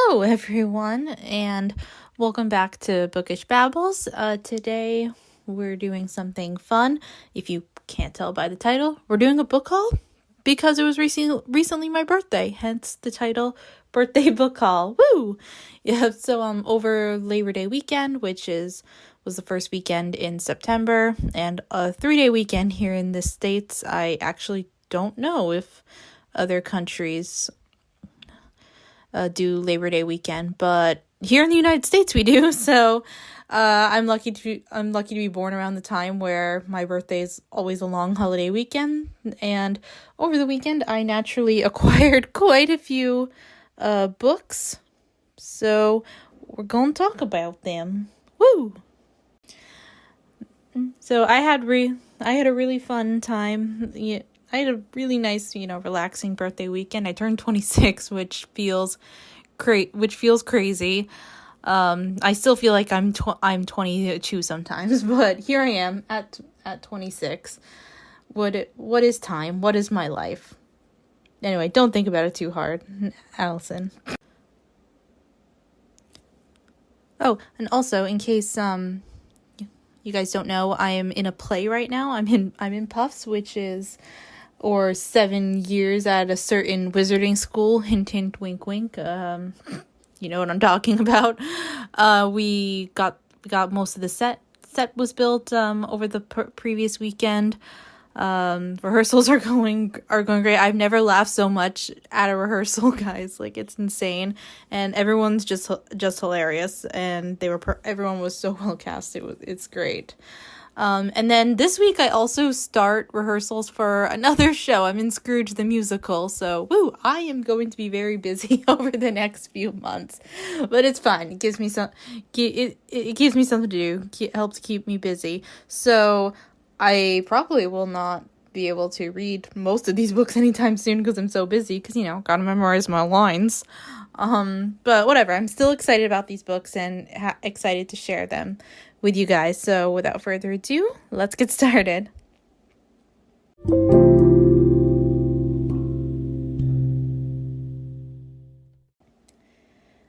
Hello, everyone, and welcome back to Bookish Babbles. Today, we're doing something fun. If you can't tell by the title, we're doing a book haul because it was recently my birthday, hence the title, Birthday Book Haul. Woo! Yeah, so over Labor Day weekend, which was the first weekend in September, and a 3-day weekend here in the States. I actually don't know if other countries do Labor Day weekend, but here in the United States we do. So I'm lucky to be born around the time where my birthday is always a long holiday weekend, and over the weekend I naturally acquired quite a few books, so we're going to talk about them. Woo! So I had a really fun time. Yeah, I had a really nice, relaxing birthday weekend. I turned 26, which feels crazy. I still feel like I'm 22 sometimes, but here I am at 26. What is time? What is my life? Anyway, don't think about it too hard, Alyson. Oh, and also in case you guys don't know, I am in a play right now. I'm in Puffs, which is 7 years at a certain wizarding school. Hint, hint, wink, wink. You know what I'm talking about. We got most of the set was built over the previous weekend. Rehearsals are going great. I've never laughed so much at a rehearsal, guys. Like, it's insane, and everyone's just hilarious. And everyone was so well cast. It's great. And then this week I also start rehearsals for another show. I'm in Scrooge the Musical, so I am going to be very busy over the next few months. But it's fine. It gives me it gives me something to do. It helps keep me busy. So I probably will not be able to read most of these books anytime soon because I'm so busy, because gotta memorize my lines. But whatever, I'm still excited about these books and excited to share them with you guys. So without further ado, let's get started.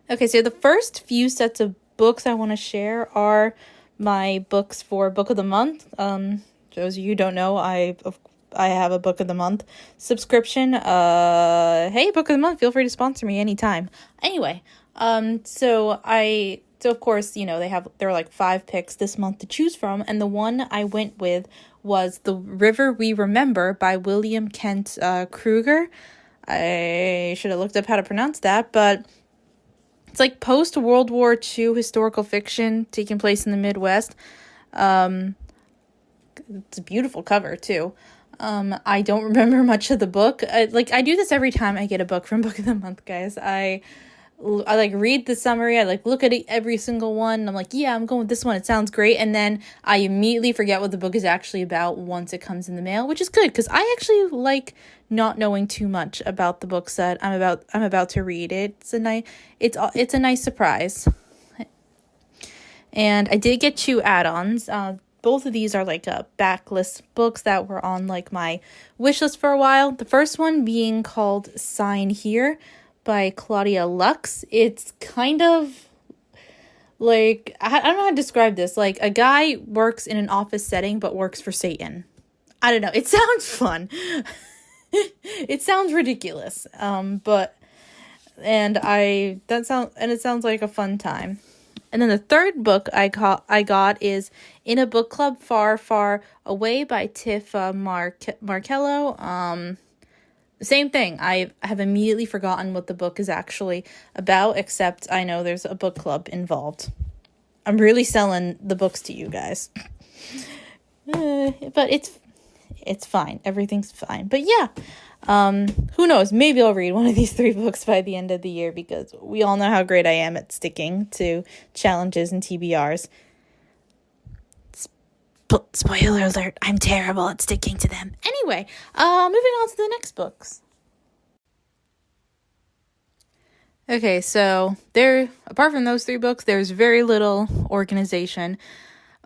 Okay, so the first few sets of books I want to share are my books for Book of the Month. Those of you who don't know, I have a Book of the Month subscription. Hey, Book of the Month, feel free to sponsor me anytime. Anyway, so of course, there were like 5 picks this month to choose from, and the one I went with was The River We Remember by William Kent Kruger. I should have looked up how to pronounce that, but it's like post-World War II historical fiction taking place in the Midwest. It's a beautiful cover, too. I don't remember much of the book. I do this every time I get a book from Book of the Month, guys. I read the summary. I look at it, every single one. And I'm like, yeah, I'm going with this one. It sounds great. And then I immediately forget what the book is actually about once it comes in the mail, which is good because I actually like not knowing too much about the books that I'm about to read. It's a nice surprise. And I did get 2 add-ons. Both of these are backlist books that were on my wish list for a while. The first one being called Sign Here by Claudia Lux. It's kind of I don't know how to describe this. A guy works in an office setting but works for Satan. I don't know. It sounds fun. It sounds ridiculous. It sounds like a fun time. And then the third book I got is In a Book Club Far, Far Away by Tiff Markello. Same thing. I have immediately forgotten what the book is actually about, except I know there's a book club involved. I'm really selling the books to you guys. But it's fine. Everything's fine. But yeah, who knows? Maybe I'll read one of these 3 books by the end of the year, because we all know how great I am at sticking to challenges and TBRs. Spoiler alert, I'm terrible at sticking to them. Anyway, moving on to the next books. Okay, so apart from those 3 books, there's very little organization.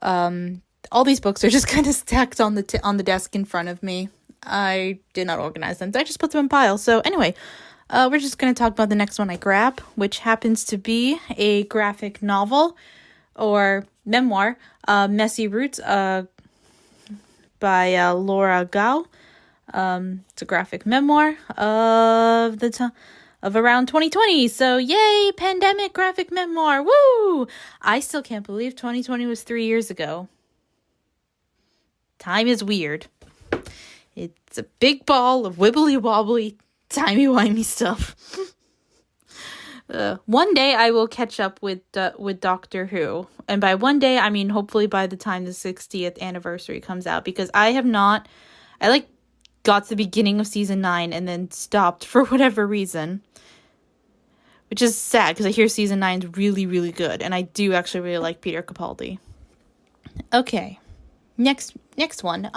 All these books are just kind of stacked on the desk in front of me. I did not organize them. I just put them in piles. So anyway, We're just going to talk about the next one I grab, which happens to be a graphic novel or memoir, Messy Roots, by Laura Gao. It's a graphic memoir of of around 2020. So yay, pandemic graphic memoir. Woo! I still can't believe 2020 was 3 years ago. Time is weird. It's a big ball of wibbly wobbly, timey-wimey stuff. One day I will catch up with Doctor Who. And by one day, I mean hopefully by the time the 60th anniversary comes out. Because I got to the beginning of season 9 and then stopped for whatever reason. Which is sad because I hear season 9 is really, really good. And I do actually really like Peter Capaldi. Okay. Next one.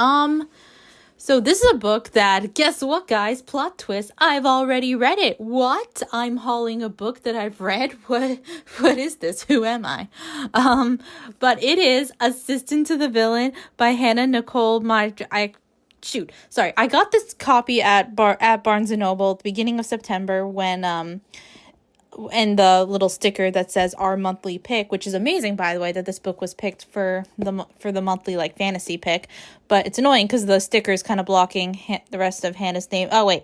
So this is a book that, guess what, guys? Plot twist. I've already read it. What? I'm hauling a book that I've read? What is this? Who am I? But it is Assistant to the Villain by Hannah Nicole I got this copy at Barnes & Noble at the beginning of September when and the little sticker that says our monthly pick, which is amazing, by the way, that this book was picked for the monthly like fantasy pick. But it's annoying because the sticker is kind of blocking the rest of Hannah's name. Oh wait,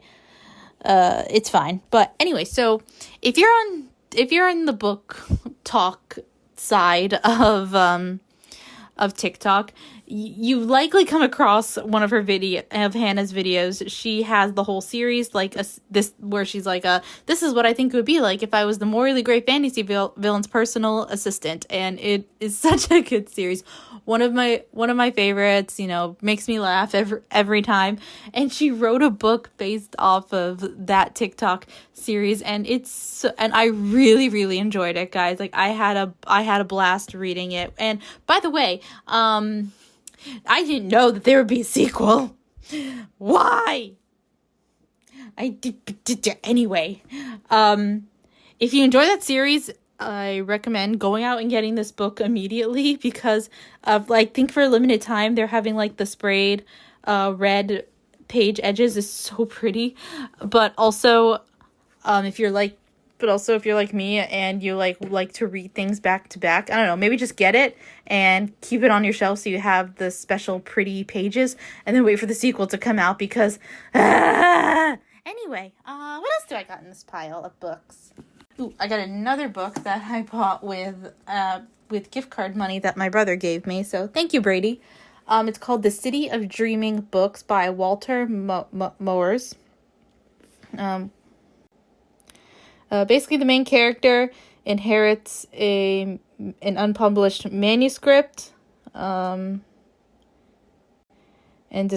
it's fine. But anyway, so if you're in the book talk side of TikTok, you likely come across one of Hannah's videos. She has the whole series where she's like, this is what I think it would be like if I was the morally great fantasy villain's personal assistant, and it is such a good series. One of my favorites. Makes me laugh every time. And she wrote a book based off of that TikTok series, and I really, really enjoyed it, guys. Like I had a blast reading it. And by the way, I didn't know that there would be a sequel. Why? Anyway. If you enjoy that series, I recommend going out and getting this book immediately because of think for a limited time they're having the sprayed red page edges is so pretty. But also if you're like me and you like to read things back to back, I don't know, maybe just get it and keep it on your shelf so you have the special pretty pages and then wait for the sequel to come out because anyway, what else do I got in this pile of books? Ooh, I got another book that I bought with gift card money that my brother gave me, so thank you, Brady. It's called The City of Dreaming Books by Walter Moers. Basically, the main character inherits an unpublished manuscript, and I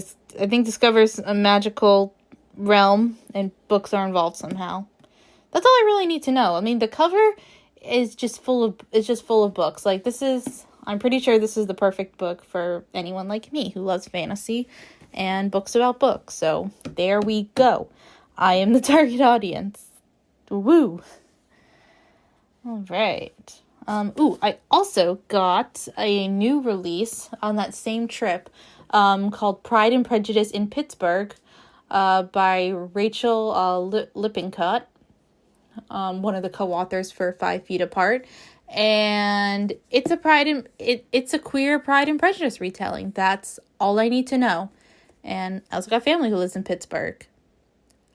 think discovers a magical realm, and books are involved somehow. That's all I really need to know. I mean, the cover is just full of books. I'm pretty sure this is the perfect book for anyone like me who loves fantasy and books about books. So there we go. I am the target audience. Woo! All right. I also got a new release on that same trip called Pride and Prejudice in Pittsburgh by Rachel Lippincott, one of the co-authors for 5 Feet Apart. And it's a queer Pride and Prejudice retelling. That's all I need to know. And I also got family who lives in Pittsburgh.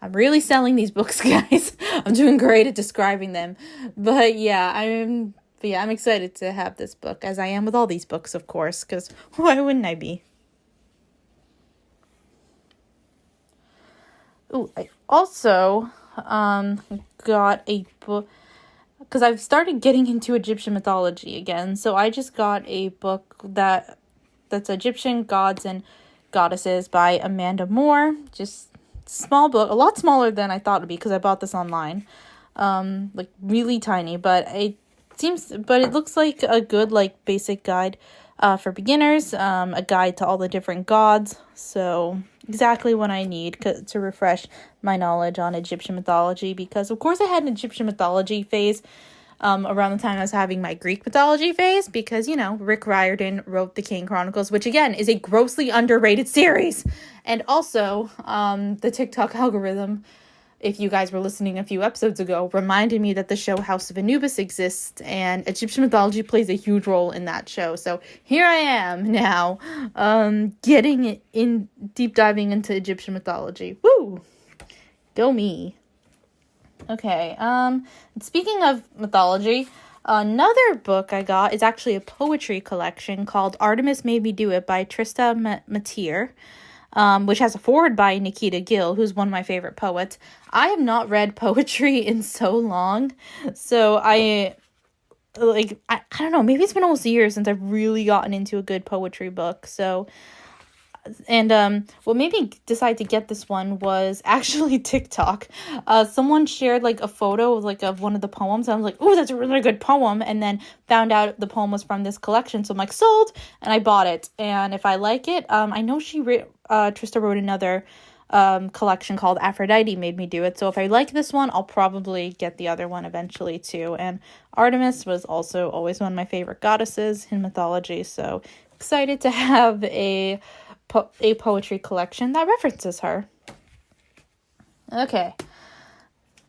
I'm really selling these books, guys. I'm doing great at describing them. But I'm excited to have this book, as I am with all these books, of course, because why wouldn't I be? Ooh, I also got a book, because I've started getting into Egyptian mythology again, so I just got a book that's Egyptian Gods and Goddesses by Amanda Moore. Just small book, a lot smaller than I thought it would be because I bought this online. Really tiny, but it looks like a good basic guide for beginners, a guide to all the different gods. So exactly what I need to refresh my knowledge on Egyptian mythology, because of course I had an Egyptian mythology phase around the time I was having my Greek mythology phase, because, Rick Riordan wrote the Kane Chronicles, which again is a grossly underrated series. And also, the TikTok algorithm if you guys were listening a few episodes ago, reminded me that the show House of Anubis exists, and Egyptian mythology plays a huge role in that show. So here I am now, getting in, deep diving into Egyptian mythology. Woo! Go me. Okay, speaking of mythology, another book I got is actually a poetry collection called Artemis Made Me Do It by Trista Matir, which has a foreword by Nikita Gill, who's one of my favorite poets. I have not read poetry in so long, so I don't know, maybe it's been almost a year since I've really gotten into a good poetry book, so... And what made me decide to get this one was actually TikTok. Someone shared like a photo of one of the poems. I was like, "Oh, that's a really good poem," and then found out the poem was from this collection. So I'm like, sold, and I bought it. And if I like it, I know Trista wrote another collection called Aphrodite Made Me Do It. So if I like this one, I'll probably get the other one eventually too. And Artemis was also always one of my favorite goddesses in mythology. So excited to have a poetry collection that references her. Okay,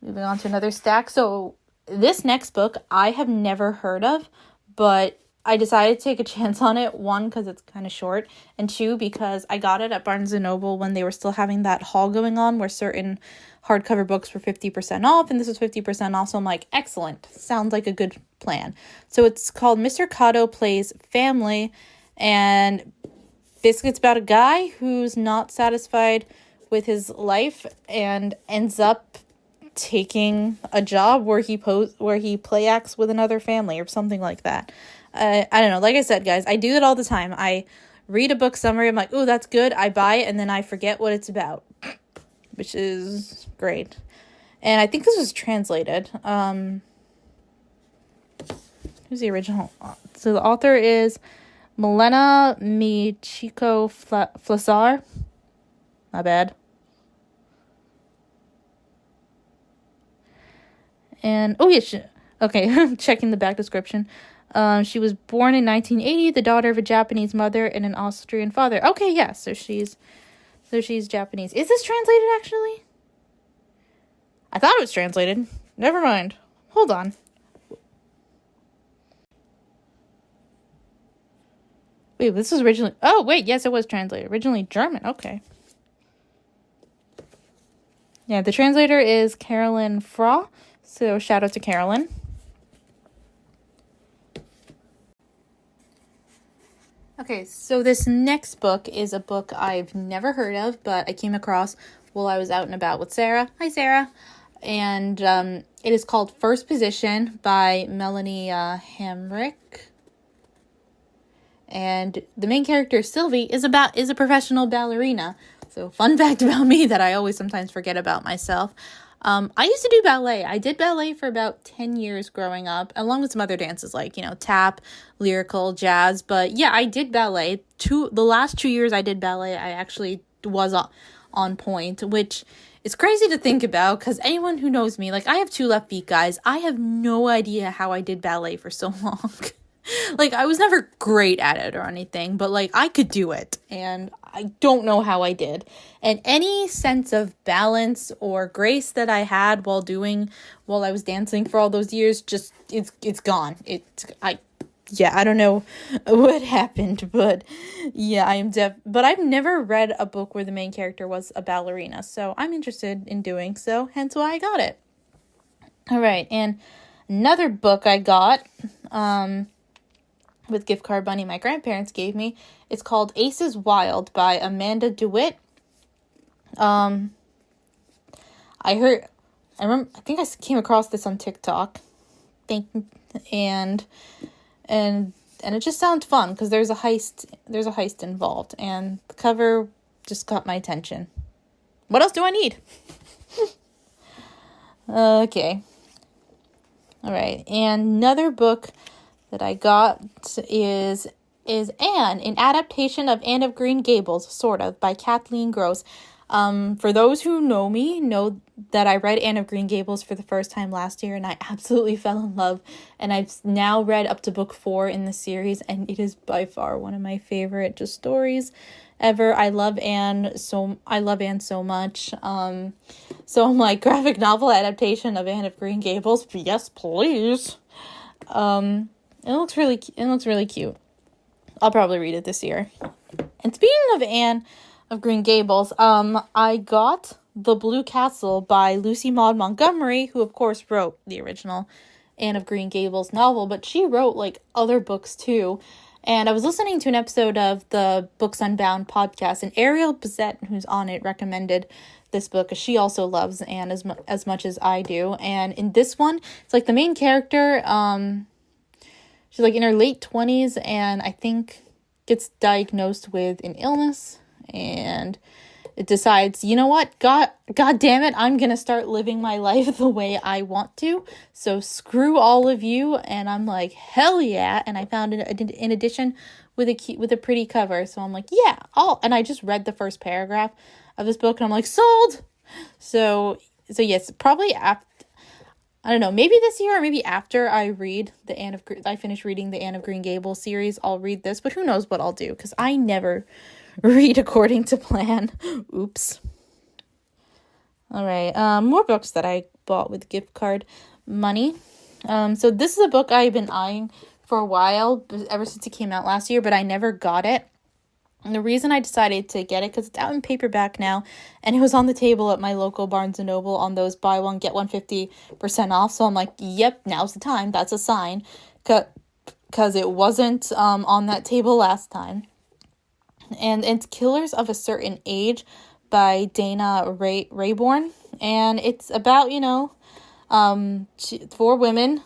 moving on to another stack. So this next book I have never heard of, but I decided to take a chance on it. One, because it's kind of short, and two, because I got it at Barnes & Noble when they were still having that haul going on where certain hardcover books were 50% off, and this was 50% off, so I'm like, excellent, sounds like a good plan. So it's called Mr. Kato Plays Family, and basically, it's about a guy who's not satisfied with his life and ends up taking a job where he play acts with another family or something like that. I don't know. Like I said, guys, I do that all the time. I read a book summary. I'm like, "Oh, that's good." I buy it, and then I forget what it's about, which is great. And I think this was translated. Who's the original? So the author is Milena Michiko Flasar. Not bad. And, oh yeah, okay, checking the back description. She was born in 1980, the daughter of a Japanese mother and an Austrian father. Okay, yeah, so she's Japanese. Is this translated, actually? I thought it was translated. Never mind. Hold on. Wait, this was originally... Oh, wait, yes, it was translated. Originally German, okay. Yeah, the translator is Carolyn Fra, so shout out to Carolyn. Okay, so this next book is a book I've never heard of, but I came across while I was out and about with Sarah. Hi, Sarah. And it is called First Position by Melanie Hamrick. And the main character, Sylvie, is a professional ballerina. So fun fact about me that I always sometimes forget about myself. I used to do ballet. I did ballet for about 10 years growing up, along with some other dances like, tap, lyrical, jazz. But yeah, I did ballet. The last 2 years I did ballet, I actually was on point, which is crazy to think about because anyone who knows me, like I have 2 left feet, guys. I have no idea how I did ballet for so long. Like, I was never great at it or anything, but, like, I could do it, and I don't know how I did. And any sense of balance or grace that I had while I was dancing for all those years, just, it's gone. I don't know what happened, but, yeah, but I've never read a book where the main character was a ballerina, so I'm interested in doing so, hence why I got it. All right, and another book I got, with gift card money my grandparents gave me. It's called Aces Wild by Amanda DeWitt. I think I came across this on TikTok. And it just sounds fun because there's a heist involved, and the cover just caught my attention. What else do I need? Okay. All right. And another book that I got is Anne, an adaptation of Anne of Green Gables, sort of, by Kathleen Gross. For those who know me, know that I read Anne of Green Gables for the first time last year, and I absolutely fell in love. And I've now read up to book 4 in the series, and it is by far one of my favorite just stories ever. I love Anne so much. So I'm like, graphic novel adaptation of Anne of Green Gables? Yes, please. It looks really cute. I'll probably read it this year. And speaking of Anne of Green Gables, I got The Blue Castle by Lucy Maud Montgomery, who of course wrote the original Anne of Green Gables novel, but she wrote like other books too. And I was listening to an episode of the Books Unbound podcast, and Ariel Bissett, who's on it, recommended this book, because she also loves Anne as much as I do. And in this one, it's like the main character, she's like in her late 20s, and I think gets diagnosed with an illness, and it decides, you know what, God damn it, I'm gonna start living my life the way I want to, so screw all of you. And I'm like, hell yeah. And I found an edition with a pretty cover, so I'm like, yeah, and I just read the first paragraph of this book, and I'm like, sold. So yes, probably after, I don't know, maybe this year or maybe after I finish reading the Anne of Green Gables series, I'll read this, but who knows what I'll do, because I never read according to plan. Oops. All right, more books that I bought with gift card money. So this is a book I've been eyeing for a while, ever since it came out last year, but I never got it. And the reason I decided to get it, because it's out in paperback now, and it was on the table at my local Barnes & Noble on those buy one, get one 50% off. So I'm like, yep, now's the time. That's a sign. Because it wasn't on that table last time. And it's Killers of a Certain Age by Dana Rayborn. And it's about, 4 women,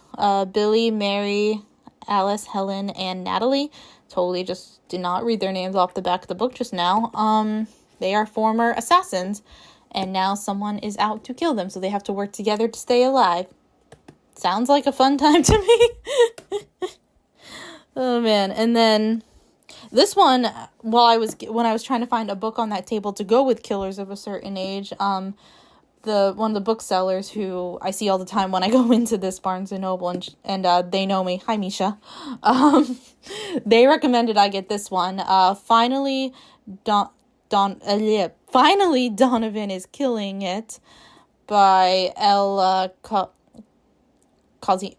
Billy, Mary, Alice, Helen, and Natalie. Totally just did not read their names off the back of the book just now. They are former assassins, and now someone is out to kill them, so they have to work together to stay alive. Sounds like a fun time to me. Oh man. And then this one, when I was trying to find a book on that table to go with Killers of a Certain Age, one of the booksellers who I see all the time when I go into this Barnes and Noble, and they know me. Hi, Misha. They recommended I get this one. Finally, Donovan is Killing It by El Cazimano.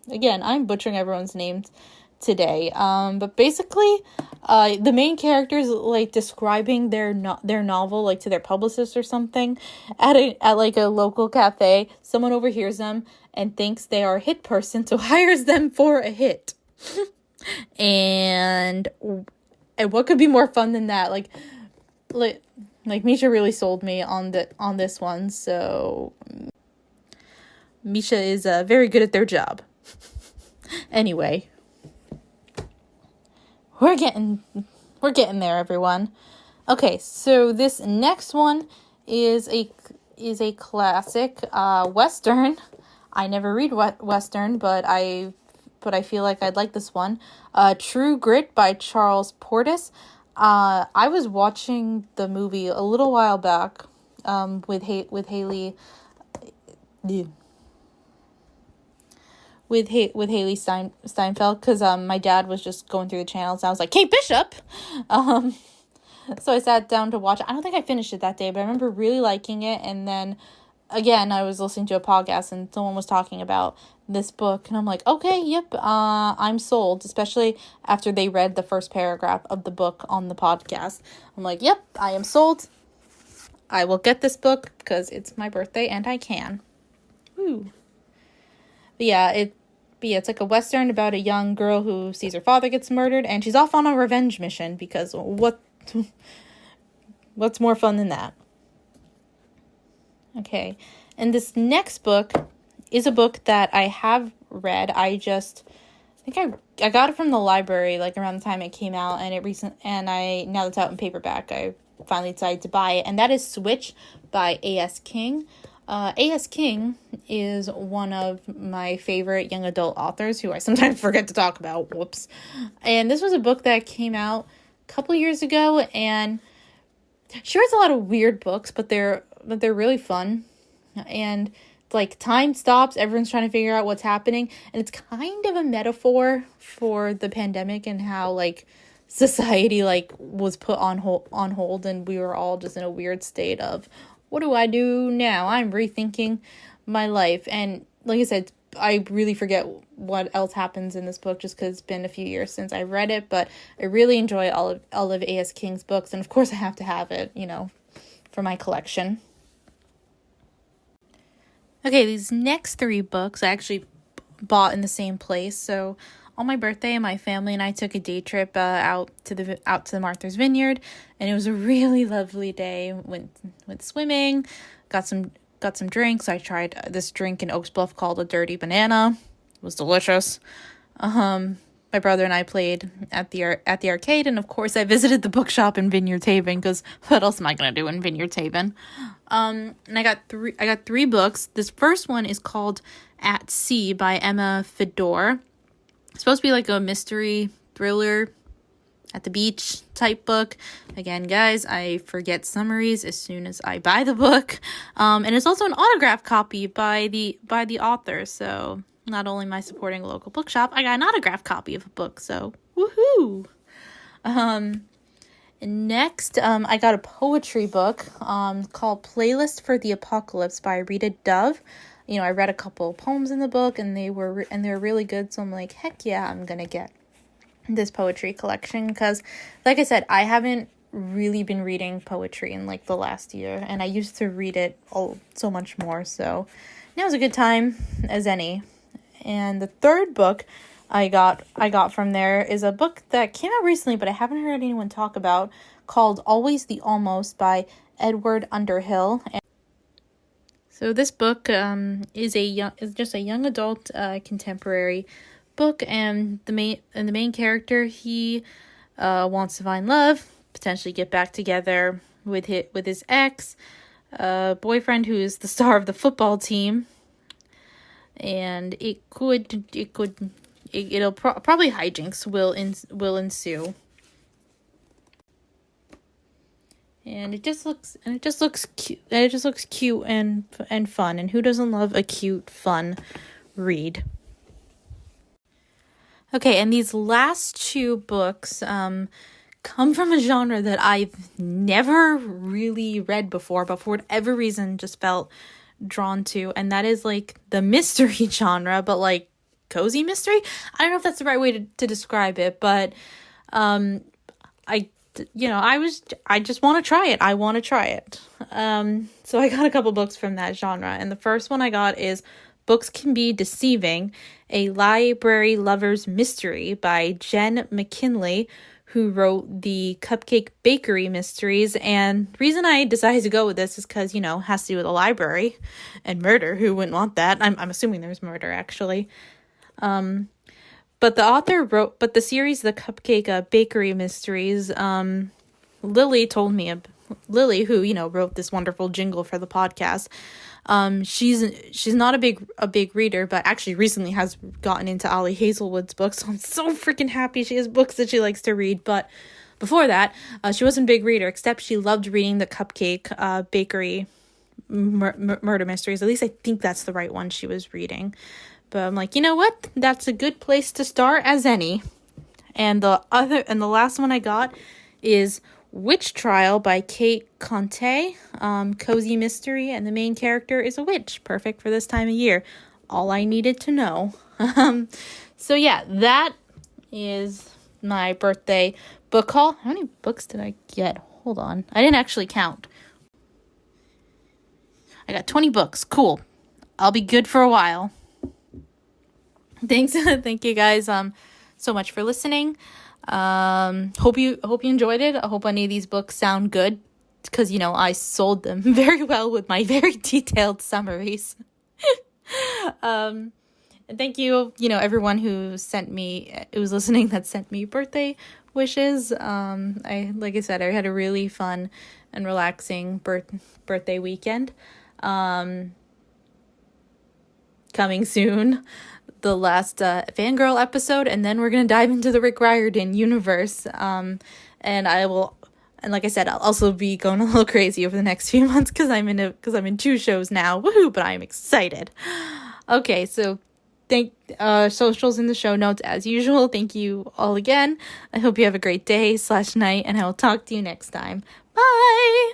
Again, I'm butchering everyone's names today. But basically, the main characters like describing their novel like to their publicist or something at like a local cafe. Someone overhears them and thinks they are a hit person, so hires them for a hit. and what could be more fun than that? Like Misha really sold me on this one. So Misha is very good at their job. Anyway. We're getting there, everyone. Okay, so this next one is a classic Western. I never read Western, but I feel like I'd like this one. True Grit by Charles Portis. I was watching the movie a little while back with Haley. With Haley Steinfeld, because my dad was just going through the channels, and I was like, Kate Bishop! So I sat down to watch it. I don't think I finished it that day, but I remember really liking it, and then, again, I was listening to a podcast, and someone was talking about this book, and I'm like, okay, yep, I'm sold, especially after they read the first paragraph of the book on the podcast. I'm like, yep, I am sold. I will get this book, because it's my birthday, and I can. Woo! But yeah, it's like a Western about a young girl who sees her father gets murdered, and she's off on a revenge mission, because what's more fun than that? Okay, and this next book is a book that I have read. I think I got it from the library like around the time it came out, and now that it's out in paperback, I finally decided to buy it, and that is Switch by A.S. King. A.S. King is one of my favorite young adult authors who I sometimes forget to talk about. Whoops. And this was a book that came out a couple years ago, and she writes a lot of weird books, but they're really fun. And like time stops, everyone's trying to figure out what's happening, and it's kind of a metaphor for the pandemic and how like society like was put on hold, and we were all just in a weird state of, what do I do now? I'm rethinking my life. And like I said, I really forget what else happens in this book just because it's been a few years since I read it, but I really enjoy Olive A.S. King's books, and of course I have to have it, for my collection. Okay, these next 3 books I actually bought in the same place. So on my birthday, my family and I took a day trip out to the Martha's Vineyard, and it was a really lovely day. Went swimming, got some drinks. I tried this drink in Oaks Bluff called a Dirty Banana. It was delicious. My brother and I played at the arcade, and of course I visited the bookshop in Vineyard Haven, because what else am I gonna do in Vineyard Haven? And I got 3 books. This first one is called At Sea by Emma Fedor. It's supposed to be like a mystery thriller at the beach type book. Again, guys, I forget summaries as soon as I buy the book. And it's also an autographed copy by the author. So not only am I supporting a local bookshop, I got an autographed copy of a book. So woohoo! Next, I got a poetry book called Playlist for the Apocalypse by Rita Dove. I read a couple poems in the book, and they were really good. So I'm like, heck yeah, I'm gonna get this poetry collection, because, like I said, I haven't really been reading poetry in like the last year, and I used to read it so much more. So now's a good time as any. And the third book I got from there is a book that came out recently, but I haven't heard anyone talk about, called Always the Almost by Edward Underhill. So this book is just a young adult contemporary book, and the main character, he wants to find love, potentially get back together with his ex boyfriend, who is the star of the football team, and it'll probably hijinks will ensue. And it just looks cute. It just looks cute and fun. And who doesn't love a cute, fun read? Okay, and these last 2 books come from a genre that I've never really read before, but for whatever reason just felt drawn to, and that is like the mystery genre, but like cozy mystery. I don't know if that's the right way to describe it, but I just want to try it. I want to try it. So I got a couple books from that genre. And the first one I got is Books Can Be Deceiving, a library lover's mystery by Jen McKinley, who wrote the Cupcake Bakery mysteries. And the reason I decided to go with this is because, it has to do with a library and murder. Who wouldn't want that? I'm assuming there's murder, actually. But the author but the series, the Cupcake Bakery Mysteries, Lily told me, Lily, who, wrote this wonderful jingle for the podcast, she's not a big reader, but actually recently has gotten into Ollie Hazelwood's books, so I'm so freaking happy she has books that she likes to read. But before that, she wasn't a big reader, except she loved reading the Cupcake Bakery murder mysteries. At least I think that's the right one she was reading. But I'm like, you know what? That's a good place to start as any. And the last one I got is Witch Trial by Kate Conte. Cozy mystery, and the main character is a witch. Perfect for this time of year. All I needed to know. So yeah, that is my birthday book haul. How many books did I get? Hold on. I didn't actually count. I got 20 books. Cool. I'll be good for a while. Thanks. Thank you guys so much for listening. Hope you enjoyed it. I hope any of these books sound good, because I sold them very well with my very detailed summaries. And thank you, everyone who was listening, that sent me birthday wishes. Like I said, I had a really fun and relaxing birthday weekend. Coming soon, the last Fangirl episode, and then we're gonna dive into the Rick Riordan universe. And like I said, I'll also be going a little crazy over the next few months because I'm in 2 shows now. Woohoo! But I'm excited. Okay, so Socials in the show notes as usual. Thank you all again. I hope you have a great day/night, and I will talk to you next time. Bye!